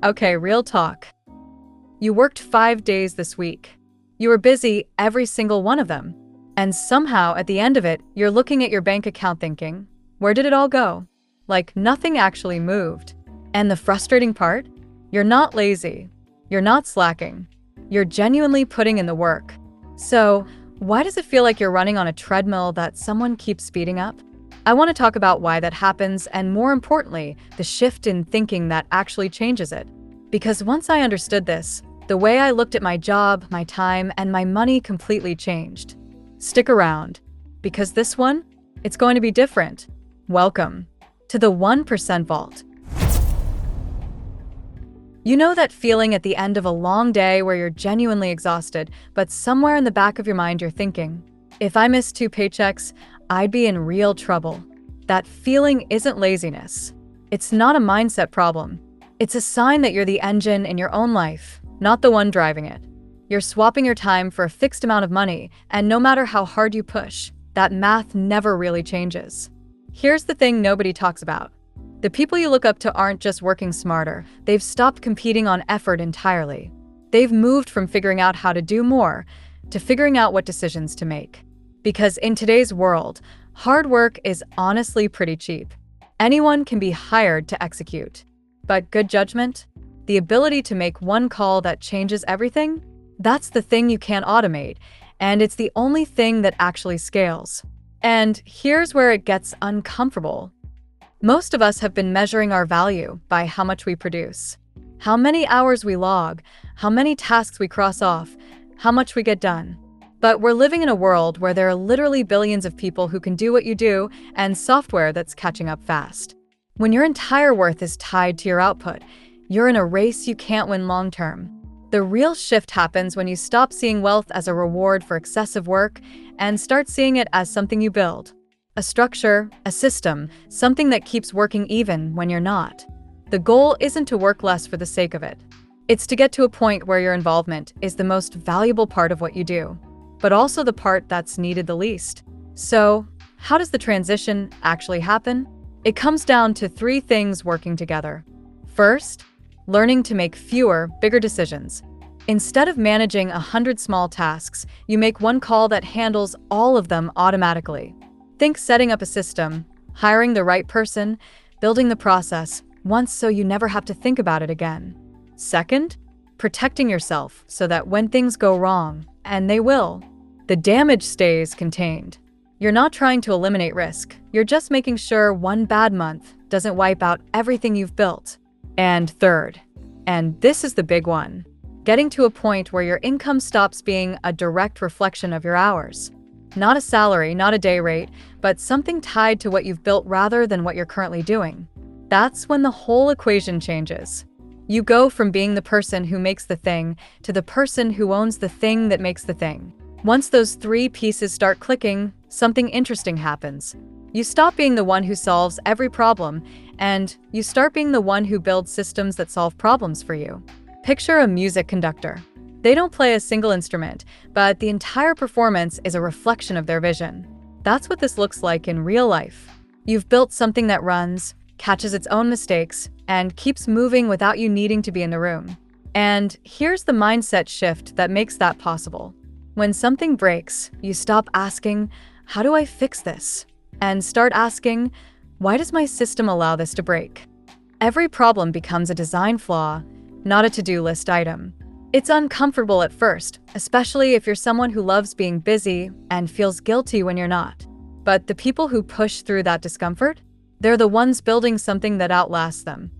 Okay, real talk. You worked 5 days this week. You were busy every single one of them. And somehow, at the end of it, you're looking at your bank account thinking, where did it all go? Like nothing actually moved. And the frustrating part? You're not lazy. You're not slacking. You're genuinely putting in the work. So, why does it feel like you're running on a treadmill that someone keeps speeding up? I want to talk about why that happens and, more importantly, the shift in thinking that actually changes it. Because once I understood this, the way I looked at my job, my time, and my money completely changed. Stick around, because this one, it's going to be different. Welcome to the 1% Vault. You know that feeling at the end of a long day where you're genuinely exhausted, but somewhere in the back of your mind you're thinking, if I missed 2 paychecks, I'd be in real trouble. That feeling isn't laziness. It's not a mindset problem. It's a sign that you're the engine in your own life, not the one driving it. You're swapping your time for a fixed amount of money, and no matter how hard you push, that math never really changes. Here's the thing nobody talks about. The people you look up to aren't just working smarter, they've stopped competing on effort entirely. They've moved from figuring out how to do more to figuring out what decisions to make. Because in today's world, hard work is honestly pretty cheap. Anyone can be hired to execute. But good judgment, the ability to make one call that changes everything, that's the thing you can't automate, and it's the only thing that actually scales. And here's where it gets uncomfortable. Most of us have been measuring our value by how much we produce, how many hours we log, how many tasks we cross off, how much we get done. But we're living in a world where there are literally billions of people who can do what you do and software that's catching up fast. When your entire worth is tied to your output, you're in a race you can't win long term. The real shift happens when you stop seeing wealth as a reward for excessive work and start seeing it as something you build. A structure, a system, something that keeps working even when you're not. The goal isn't to work less for the sake of it. It's to get to a point where your involvement is the most valuable part of what you do, but also the part that's needed the least. So, how does the transition actually happen? It comes down to 3 things working together. First, learning to make fewer, bigger decisions. Instead of managing 100 small tasks, you make one call that handles all of them automatically. Think setting up a system, hiring the right person, building the process once so you never have to think about it again. Second, protecting yourself so that when things go wrong, and they will, the damage stays contained. You're not trying to eliminate risk, you're just making sure one bad month doesn't wipe out everything you've built. And third, and this is the big one, getting to a point where your income stops being a direct reflection of your hours. Not a salary, not a day rate, but something tied to what you've built rather than what you're currently doing. That's when the whole equation changes. You go from being the person who makes the thing to the person who owns the thing that makes the thing. Once those 3 pieces start clicking, something interesting happens. You stop being the one who solves every problem, and you start being the one who builds systems that solve problems for you. Picture a music conductor. They don't play a single instrument, but the entire performance is a reflection of their vision. That's what this looks like in real life. You've built something that runs, catches its own mistakes, and keeps moving without you needing to be in the room. And here's the mindset shift that makes that possible. When something breaks, you stop asking, how do I fix this? And start asking, why does my system allow this to break? Every problem becomes a design flaw, not a to-do list item. It's uncomfortable at first, especially if you're someone who loves being busy and feels guilty when you're not. But the people who push through that discomfort, they're the ones building something that outlasts them.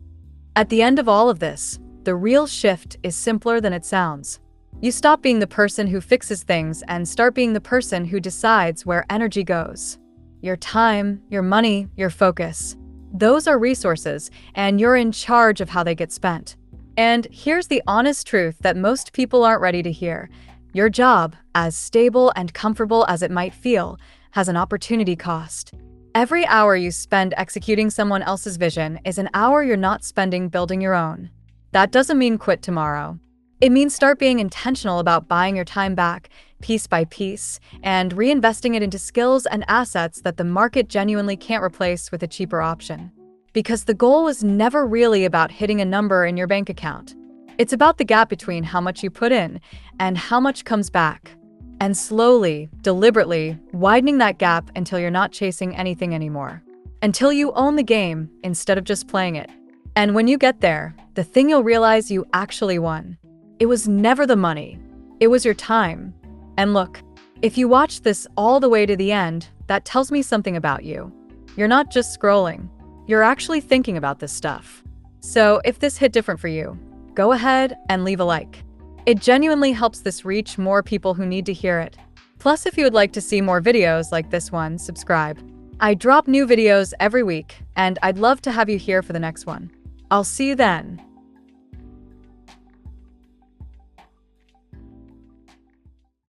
At the end of all of this, the real shift is simpler than it sounds. You stop being the person who fixes things and start being the person who decides where energy goes. Your time, your money, your focus. Those are resources, and you're in charge of how they get spent. And here's the honest truth that most people aren't ready to hear. Your job, as stable and comfortable as it might feel, has an opportunity cost. Every hour you spend executing someone else's vision is an hour you're not spending building your own. That doesn't mean quit tomorrow. It means start being intentional about buying your time back, piece by piece, and reinvesting it into skills and assets that the market genuinely can't replace with a cheaper option. Because the goal is never really about hitting a number in your bank account. It's about the gap between how much you put in and how much comes back. And slowly, deliberately, widening that gap until you're not chasing anything anymore. Until you own the game instead of just playing it. And when you get there, the thing you'll realize you actually won. It was never the money. It was your time. And look, if you watched this all the way to the end, that tells me something about you. You're not just scrolling. You're actually thinking about this stuff. So if this hit different for you, go ahead and leave a like. It genuinely helps this reach more people who need to hear it. Plus, if you would like to see more videos like this one, subscribe. I drop new videos every week, and I'd love to have you here for the next one. I'll see you then.